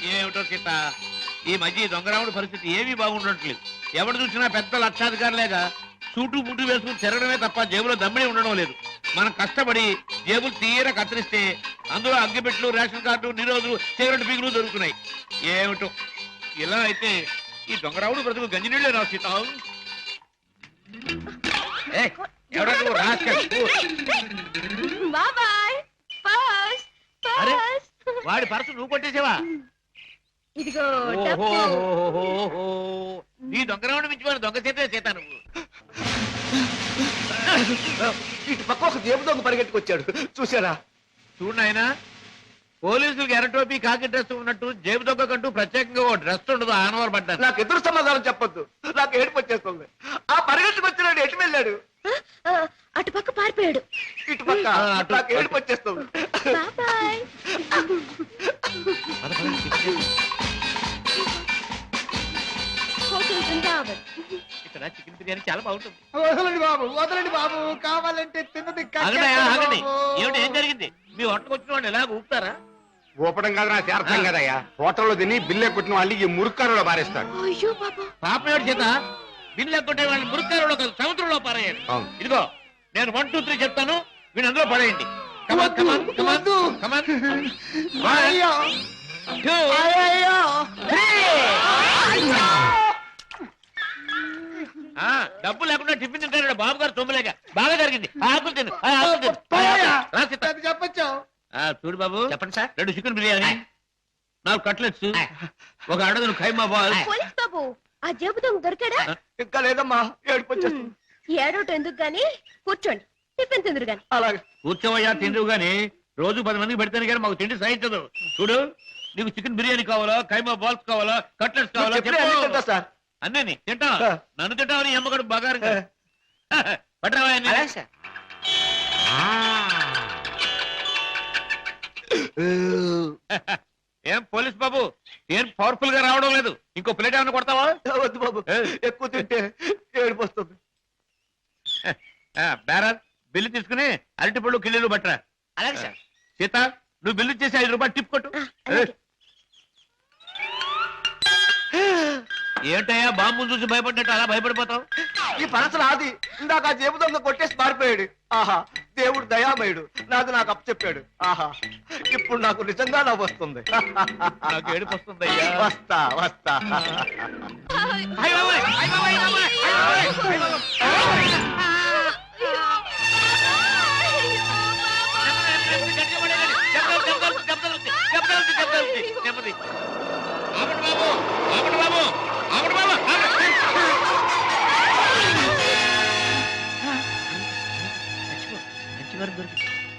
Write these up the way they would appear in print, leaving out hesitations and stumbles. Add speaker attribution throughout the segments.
Speaker 1: ఏమిటో సీత, ఈ మధ్య దొంగరాముడి పరిస్థితి ఏమీ బాగుండట్లేదు. ఎవడు చూసినా పెద్ద లక్షాధికారులేగా సూటు బుట్టు వేసుకుని తిరగడమే తప్ప జేబులో దమ్మిడి ఉండడం లేదు. మనం కష్టపడి జేబులు తీర కత్తిరిస్తే అందులో అగ్గిపెట్లు, రేషన్ కార్డు, నిరోధులు, సిగరెట్ పీకులు దొరుకుతున్నాయి. ఏమిటో ఇలా అయితే ఈ దొంగరాముడు బ్రతుకు గంజినీళ్ళే రా సీత. ఎవడా నువ్వు రాస్కెల్? అరే, వాడి పర్సు నువ్వు కొట్టేసావా?
Speaker 2: ఇదిగో
Speaker 1: నీ దొంగరాముడు మించిపోయిన దొంగ చేతే చేత నువ్వు.
Speaker 3: ఇటు పక్క ఒక జేబు దొంగ పరిగెట్టుకొచ్చాడు, చూసారా?
Speaker 1: చూడు నాయనా, పోలీసులకు ఎర్ర టోపీ కాకి డ్రెస్ ఉన్నట్టు జేబు దొంగ కంటూ ప్రత్యేకంగా ఓ డ్రెస్ ఉండదు. ఆనవారు పడ్డాను.
Speaker 3: నాకు ఎదురు సమాధానం చెప్పొద్దు, నాకు ఏడుపు వచ్చేస్తుంది. ఆ పరిగెట్టుకొచ్చినాడు ఎటు వెళ్ళాడు?
Speaker 2: అటు పక్క పారిపోయాడు.
Speaker 3: ఇటు పక్క నాకు ఏడుపు వచ్చేస్తుంది.
Speaker 1: ఇక్కడ చికెన్ బిర్యానీ చాలా బాగుంటుంది.
Speaker 3: వదలండి బాబు, వదలండి బాబు, కావాలంటే తిన్నది.
Speaker 1: ఏమిటి, ఏం జరిగింది? మీ హోటల్కి వచ్చిన వాడిని ఎలాగ ఊపుతారా?
Speaker 4: ఊపడం కాదు, నాకు అర్థం కదయ్యా. హోటల్లో తిని బిల్లే కొట్టిన వాళ్ళు ఈ మురుక్కారులో పారేస్తాడు.
Speaker 1: పాప ఏడు చేత బిల్లు ఎక్కొట్టే వాళ్ళు మురుక్కారులో కాదు, సముద్రంలో పారేయాలి. ఇదిగో నేను 1, 2, 3 చెప్తాను, వీళ్ళు అందులో పడేయండి. డబ్బు లేకుండా టిఫిన్ తింటాడు బాబు గారు. తొమ్మిలేక బాగా జరిగింది. ఆకులు తిను,
Speaker 3: చెప్పచ్చు.
Speaker 1: చూడు బాబు, చెప్పండి సార్. 2 చికెన్ బిర్యానీ, 4 కట్లెట్స్, 1 అడగను ఖైమా బాల్.
Speaker 2: బాబు, ఆ జేబు దొంగ దొరికాడా?
Speaker 3: ఇంకా లేదమ్మా, ఏడుపు వచ్చేస్తుంది.
Speaker 2: ఏడోటి ఎందుకు గాని, కూర్చోండి, టిఫిన్ తిందురు గాని.
Speaker 3: అలాగే
Speaker 1: కూర్చోవయ్యా, తిందువు గాని. రోజు 10 మందికి పెడితేనే కానీ మాకు తిండి సహించదు. చూడు, నీకు చికెన్ బిర్యానీ కావాలా, ఖైమా బాల్స్ కావాలా, కట్లెట్స్ కావాలా?
Speaker 3: సార్
Speaker 1: అన్నీ తింటా. నన్ను తింటావని అమ్మగారు బాగా పట్టరావా? ఏం పోలీస్ బాబు, ఏం పవర్ఫుల్ గా రావడం లేదు? ఇంకో ప్లేట్ ఏమైనా కొడతావా?
Speaker 3: వద్దు బాబు, ఎక్కువ తింటే ఏడుపు వస్తుంది.
Speaker 1: బేరర్, బిల్లు తీసుకుని అరటి పళ్ళు కిళ్ళలు పట్టరా.
Speaker 3: అలాగే సార్.
Speaker 1: సీత, నువ్వు బిల్లు చేసి 5 రూపాయలు టిప్ కొట్టు. ఏంటయ్యా, బాంబులు చూసి భయపడ్డట్టు అలా భయపడిపోతావు?
Speaker 3: ఈ పనసలు ఆది ఇందాక ఆ జేబు దొంగ కొట్టేసి పారిపోయాడు. ఆహా, దేవుడు దయామయుడు, నాకు అప్పచెప్పాడు. ఆహా, ఇప్పుడు నాకు నిజంగా నవ్వు వస్తుంది.
Speaker 1: నాకు ఏడుపు వస్తుందయ్యా.
Speaker 3: వస్తా వస్తా.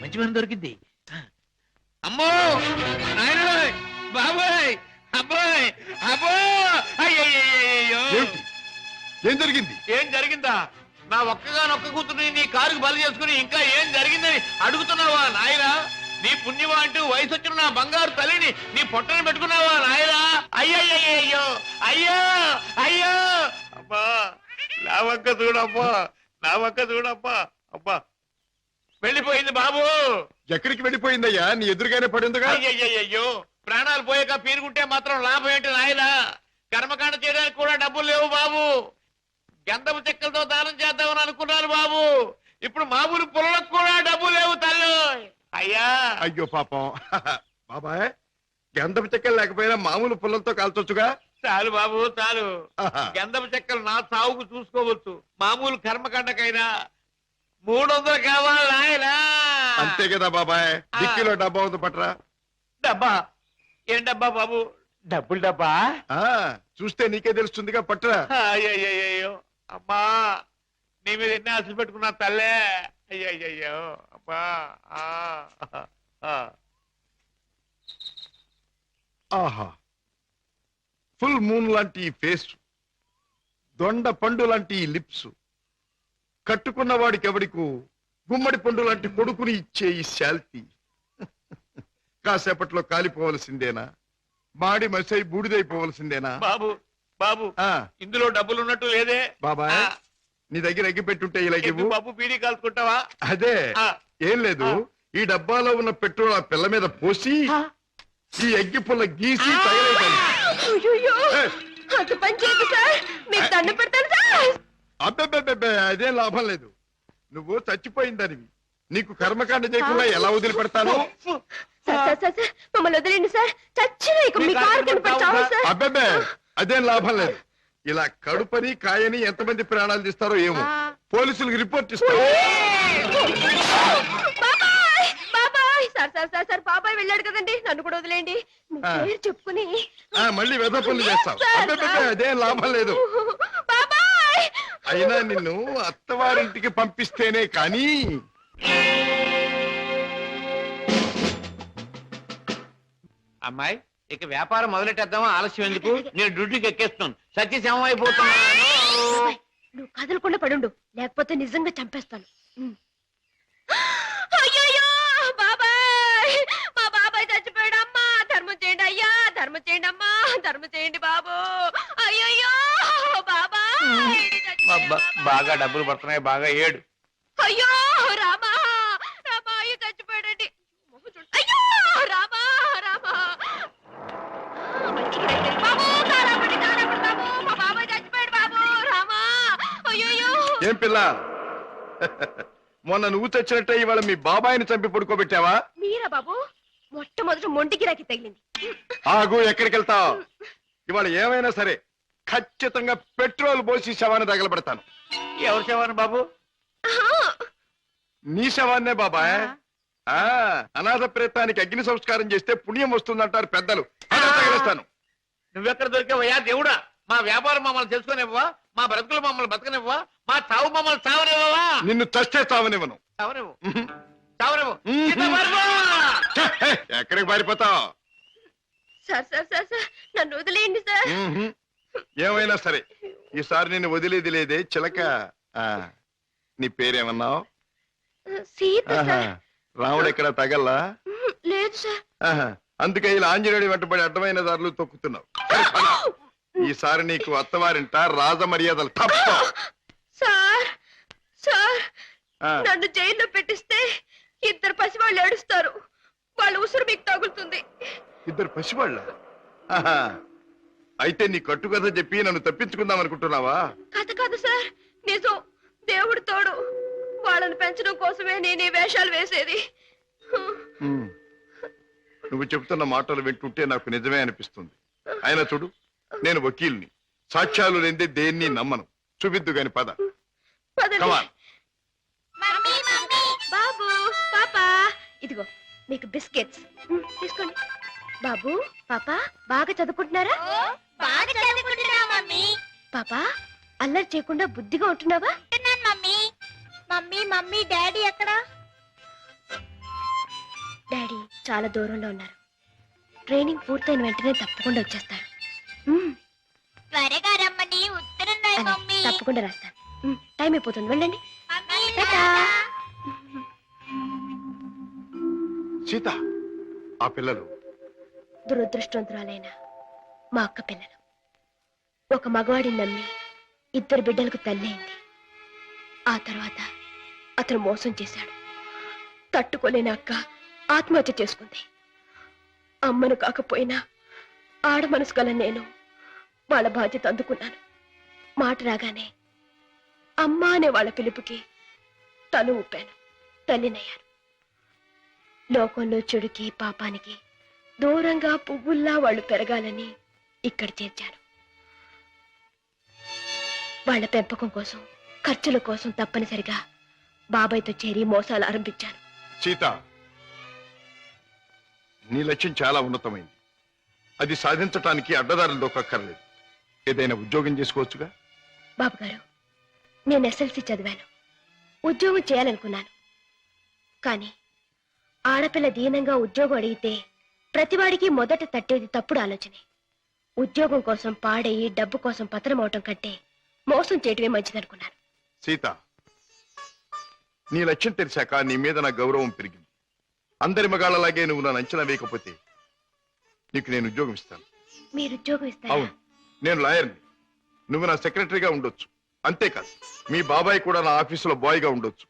Speaker 1: మంచి వారం దొరికింది. అమ్మో నాయన, బాబాయ్, అబ్బాయ్, అబ్బో, అయ్యో.
Speaker 4: ఏం జరిగింది?
Speaker 1: ఏం జరిగిందా? నా ఒక్కగానొక్క కూతురు నీ కారుకు బలి చేసుకుని ఇంకా ఏం జరిగిందని అడుగుతున్నావా నాయనా? నీ పుణ్యమా అంటూ వయసు వచ్చిన నా బంగారు తల్లిని నీ పొట్టని పెట్టుకున్నావా నాయనా? అయ్యయ్యో, అయ్యో అయ్యో. అబ్బా, నా వంక చూడమ్మా, నా వంక చూడమ్మా. అబ్బా, వెళ్ళిపోయింది బాబు.
Speaker 4: ఎక్కడికి వెళ్ళిపోయిందయ్యా? నీ ఎదురుగానే పడిందిగా.
Speaker 1: అయ్యయ్యో, ప్రాణాలు పోయాక పీరుగుంటే మాత్రం లాభం ఏంటి నాయనా? కర్మకాండ చేయడానికి కూడా డబ్బులు లేవు బాబు. గంధపు చెక్కలతో దానం చేద్దామని అనుకున్నాను బాబు. ఇప్పుడు మామూలు పొలకు కూడా డబ్బు లేవు తల్లి. అయ్యా,
Speaker 4: అయ్యో పాపం. బాబాయ్, గంధపు చెక్కలు లేకపోయినా మామూలు పుల్లలతో కాల్చొచ్చుగా.
Speaker 1: చాలు బాబు, చాలు. గంధపు చెక్కలు నా సాగుకు చూసుకోవచ్చు. మామూలు కర్మకాండకైనా 300 కావాలి నాయనా.
Speaker 4: అంతే కదా బాబాయ్. డిక్కీలో డబ్బా ఉంది, పట్రా.
Speaker 1: డబ్బా? ఏం డబ్బా బాబు? డబ్బులు డబ్బా?
Speaker 4: చూస్తే నీకే తెలుస్తుందిగా, పట్రా.
Speaker 1: అయ్యయ్యో, అమ్మా, నీ మీద ఎన్ని ఆశలు పెట్టుకున్నా తల్లే. అయ్యయ్యో, అమ్మా.
Speaker 4: ఆహా, ఫుల్ మూన్ లాంటి ఫేస్, దొండ పండు లాంటి లిప్స్, కట్టుకున్న వాడికి ఎవడికు గుమ్మడి పండు లాంటి కొడుకుని ఇచ్చే ఈ శాల్తీ కాసేపట్లో కాలిపోవలసిందేనా? మాడి మసై బూడిదైపోవలసిందేనా?
Speaker 1: బాబు, బాబు, ఇందులో డబ్బులు ఉన్నట్టు లేదే.
Speaker 4: బాబాయ్, నీ దగ్గర ఎగ్గి పెట్టుంటే ఇలాగేవు.
Speaker 1: బాబు, బీడీ కాల్చుకుంటావా?
Speaker 4: అదే, ఏం లేదు. ఈ డబ్బాలో ఉన్న పెట్రోల్ ఆ పిల్ల మీద పోసి ఈ అగ్గి పుల్ల గీసి తగలేదాన్ని.
Speaker 2: అయ్యయ్యో, అంత పని చేయదు సార్, మీకు దండం పెడతాను సార్.
Speaker 4: అబ్బే అదేం లాభం లేదు. నువ్వు చచ్చిపోయిందనివి. నీకు కర్మకాండ చేయకుండా ఎలా వదిలిపెడతాను?
Speaker 2: సార్ మమ్మల్ని వదిలేండి సార్, చచ్చినా ఇక మీ కారు కనిపెట్టాము సార్.
Speaker 4: అబ్బే అదేం లాభం లేదు. ఇలా కడుపని కాయని ఎంతమంది ప్రాణాలు తీస్తారో ఏమో. పోలీసులకు రిపోర్ట్ ఇస్తారు.
Speaker 2: బాబాయ్ బాబాయ్, సార్ బాబాయ్ వెళ్ళాడు కదండి, నన్ను కూడా వదిలేండి. మీ పేరు చెప్పుకుని
Speaker 4: మళ్ళీ వెధ పనులు చేస్తావు. అబ్బే అదేం లాభం లేదు.
Speaker 2: బాబాయ్,
Speaker 4: అయినా నిన్ను అత్తవారింటికి పంపిస్తేనే కానీ.
Speaker 1: అమ్మాయి, ఇక వ్యాపారం మొదలెట్టేద్దామా? ఆలస్యం ఎందుకు? నేను డ్యూటీకి ఎక్కేస్తున్నాను. సత్యశమం అయిపోతున్నాను.
Speaker 2: బాబాయ్, నువ్వు కదలకుండా పడుండు, లేకపోతే నిజంగా చంపేస్తాను. అయ్యయ్యో బాబాయ్, మా బాబాయ్ చచ్చిపోయాడు. అమ్మా ధర్మం చేయండి, అయ్యా ధర్మం చేయండి, అమ్మా ధర్మం చేయండి బాబు. అయ్యయ్యో బాబాయ్
Speaker 1: బాగా డబ్బులు పడుతున్నాయి, బాగా ఏడు.
Speaker 2: అయ్యో రామా రామా, అయ్యో చచ్చిపోయాడండి. అయ్యో రామా రామా, బాబు కారాపడి బాబు, మా బాబాయ్ చచ్చిపోయాడు బాబు. రామా అయ్యో.
Speaker 4: ఏం పిల్ల, మొన్న నువ్వు చచ్చినట్టే ఇవాళ మీ బాబాయిని చంపి పడుకోబెట్టావా?
Speaker 2: మీరా బాబు? మొట్టమొదటి మొంటికి రాకి తగిలింది.
Speaker 4: ఆగు, ఎక్కడికి వెళ్తావు? ఇవాళ ఏమైనా సరే ఖచ్చితంగా పెట్రోల్ పోసి శవాన్ని తగలబెడతాను.
Speaker 1: ఎవరు శవాన్ని బాబు?
Speaker 4: నీ శవాన్నే బాబాయ్. అనాథ ప్రేతానికి అగ్ని సంస్కారం చేస్తే పుణ్యం వస్తుందంటారు పెద్దలు. అలా తగిలేస్తాను.
Speaker 1: నువ్వెక్కడ దొరికావయ్యా దేవుడా? మా వ్యాపారం మమ్మల్ని తెలుసుకునివ్వవా? మా బ్రతుకులు మమ్మల్ని బతకనివ్వవా? మా చావు మమ్మల్ని చావనివ్వవా?
Speaker 4: నిన్ను చస్తే చావనివ్వను.
Speaker 1: చావనివ్వు, చావనివ్వు.
Speaker 4: ఎక్కడికి పారిపోతావు?
Speaker 2: సార్ నన్ను వదిలేయండి సార్.
Speaker 4: ఏమైనా సరే ఈసారి నిన్ను వదిలేది లేదే చిలక. నీ పేరేమన్నావు?
Speaker 2: సీత సార్.
Speaker 4: రాముడు ఎక్కడ తగల్లా?
Speaker 2: లేదు సార్.
Speaker 4: అందుకే ఇలా ఆంజనేయుడి వెంటబడి అడ్డమైన దారులు తొక్కుతున్నావు. ఈసారి నీకు అత్తవారింట రాజమర్యాదలు తప్ప.
Speaker 2: సార్ నన్ను జైల్లో పెట్టిస్తే ఇద్దరు పసివాళ్ళు ఏడుస్తారు, వాళ్ళ ఉసురు మీకు తగులుతుంది.
Speaker 4: ఇద్దరు పసివాళ్ళ? అయితే నీ కట్టుకథ చెప్పి నన్ను తప్పించుకుందాం అనుకుంటున్నావా?
Speaker 2: కథ కాదు సార్, నిజం. దేవుడు తోడు. వాళ్ళని పెంచడం కోసమే నేను ఈ వేషాలు వేసేది.
Speaker 4: నువ్వు చెబుతున్న మాటలు వింటుంటే నాకు నిజమే అనిపిస్తుంది. అయినా చూడు, నేను వకీల్ని, సాక్ష్యాలు లేదే దేన్ని నమ్మను. చూపిద్దు గాని పద. Come on.
Speaker 2: బాబు పాపా, ఇదిగో మీకు బిస్కెట్స్ తీసుకోండి. బాబు పాపా బాగా చదువుకుంటున్నారా? పాపా అల్లరి చేయకుండా బుద్ధిగా ఉంటున్నావా?
Speaker 5: మమ్మీ డాడీ ఎక్కడా?
Speaker 2: డాడీ చాలా దూరంలో ఉన్నారు. ట్రైనింగ్ పూర్తయిన వెంటనే తప్పకుండా వచ్చేస్తారు.
Speaker 5: త్వరగా రమ్మని ఉత్తరం రాయి
Speaker 2: అలాగే,
Speaker 5: మమ్మీ.
Speaker 2: తప్పకుండా రాస్తాను. టైం అయిపోతుంది, వెళ్ళండి.
Speaker 5: మమ్మీ,
Speaker 2: టాటా.
Speaker 4: సీత, ఆ పిల్లలు
Speaker 2: దురదృష్టవంతురాలైన మా అక్క పిల్లలు. ఒక మగవాడిని నమ్మి ఇద్దరు బిడ్డలకు తల్లి అయింది. ఆ తర్వాత అతను మోసం చేశాడు. తట్టుకోలేని అక్క ఆత్మహత్య చేసుకుంది. అమ్మను కాకపోయినా ఆడ మనసు గల నేను వాళ్ళ బాధ్యత అందుకున్నాను. మాట రాగానే అమ్మ అనే వాళ్ళ పిలుపుకి తను ఊపాను, తల్లినయ్యాను. లోకంలో చెడుకి పాపానికి దూరంగా పువ్వుల్లా వాళ్ళు పెరగాలని ఇక్కడ చేర్చాను. వాళ్ళ పెంపకం కోసం, ఖర్చుల కోసం తప్పనిసరిగా బాబాయ్తో చేరి మోసాలు ఆరంభించాను.
Speaker 4: సీత, నీ లక్ష్యం చాలా ఉన్నతమైంది. అది సాధించటానికి అడ్డదారులు దొక్కక్కర్లేదు. ఏదైనా ఉద్యోగం చేసుకోవచ్చుగా?
Speaker 2: బాబు గారు, నేను ఎస్ఎల్సి చదివాను, ఉద్యోగం చేయాలనుకున్నాను. కానీ ఆడపిల్ల దీనంగా ఉద్యోగం అడిగితే ప్రతివాడికి మొదట తట్టేది తప్పుడు ఆలోచనే. ఉద్యోగం కోసం పాడయి డబ్బు కోసం పతనం అవటం కంటే మోసం చేయటమే మంచిదనుకున్నాను.
Speaker 4: సీత, నీ లక్ష్యం తెలిసాక నీ మీద నా గౌరవం పెరిగింది. అందరి మగాళ్ళలాగే నువ్వు నన్ను అంచనా వేయకపోతే నీకు నేను ఉద్యోగం ఇస్తాను.
Speaker 2: మీరు ఉద్యోగం ఇస్తారా?
Speaker 4: అవును, నేను లాయర్ని. నువ్వు నా సెక్రటరీగా ఉండొచ్చు. అంతేకాదు, మీ బాబాయ్ కూడా నా ఆఫీసులో బాయ్గా ఉండొచ్చు.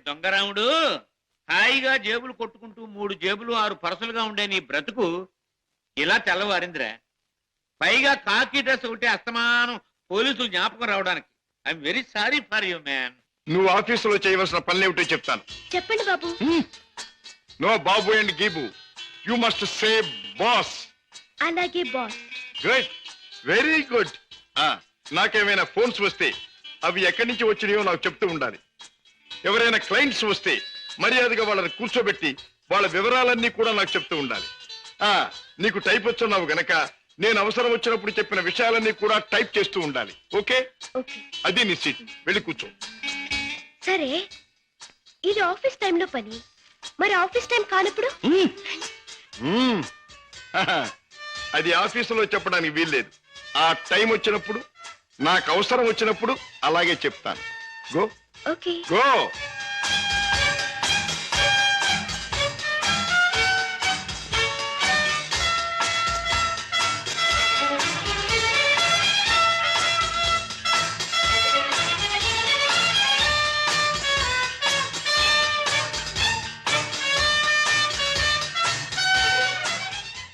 Speaker 1: దొంగరాముడు, హాయిగా జేబులు కొట్టుకుంటూ 3 జేబులు 6 పరసలుగా ఉండే నీ బ్రతుకు ఇలా తెల్లవారిందిరా. పైగా కాకి డ్రెస్ ఒకటి అస్తమానం పోలీసులు జ్ఞాపకం రావడానికి. I'm very sorry for you man.
Speaker 4: నువ్వు ఆఫీసులో చేయవలసిన పనులేమిటో చెప్తాను.
Speaker 2: చెప్పండి బాబు.
Speaker 4: నో బాబు అండ్ గీబు, యు మస్ట్ సే బాస్.
Speaker 2: అలాగే బాస్.
Speaker 4: Good, very good. నాకేమైనా ఫోన్స్ వస్తే అవి ఎక్కడి నుంచి వచ్చినాయో నాకు చెప్తూ ఉండాలి. ఎవరైనా క్లయింట్స్ వస్తే మర్యాదగా వాళ్ళని కూర్చోబెట్టి వాళ్ళ వివరాలన్నీ కూడా నాకు చెప్తూ ఉండాలి. నీకు టైప్ వచ్చున్నావు గనక నేను అవసరం వచ్చినప్పుడు చెప్పిన విషయాలన్నీ కూడా టైప్ చేస్తూ ఉండాలి. ఓకే?
Speaker 2: ఓకే.
Speaker 4: అది నీ సీట్, వెళ్ళి కూర్చో.
Speaker 2: సరే, ఇది ఆఫీస్ టైంలో పని, మరి ఆఫీస్ టైం కానప్పుడు?
Speaker 4: అది ఆఫీసులో చెప్పడానికి వీల్లేదు. ఆ టైం వచ్చినప్పుడు, నాకు అవసరం వచ్చినప్పుడు అలాగే చెప్తాను. Go
Speaker 2: okay.
Speaker 4: Go.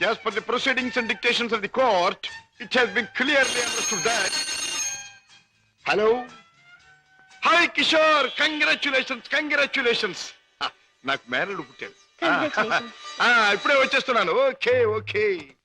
Speaker 4: As per the proceedings and dictations of the court, it has been clearly understood that... Hello? Hi, Kishore! Congratulations, congratulations! నాకు మేనల్లుడు పుట్టాడు.
Speaker 2: Congratulations.
Speaker 4: ఇప్పుడే వచ్చేస్తున్నాను. Okay okay.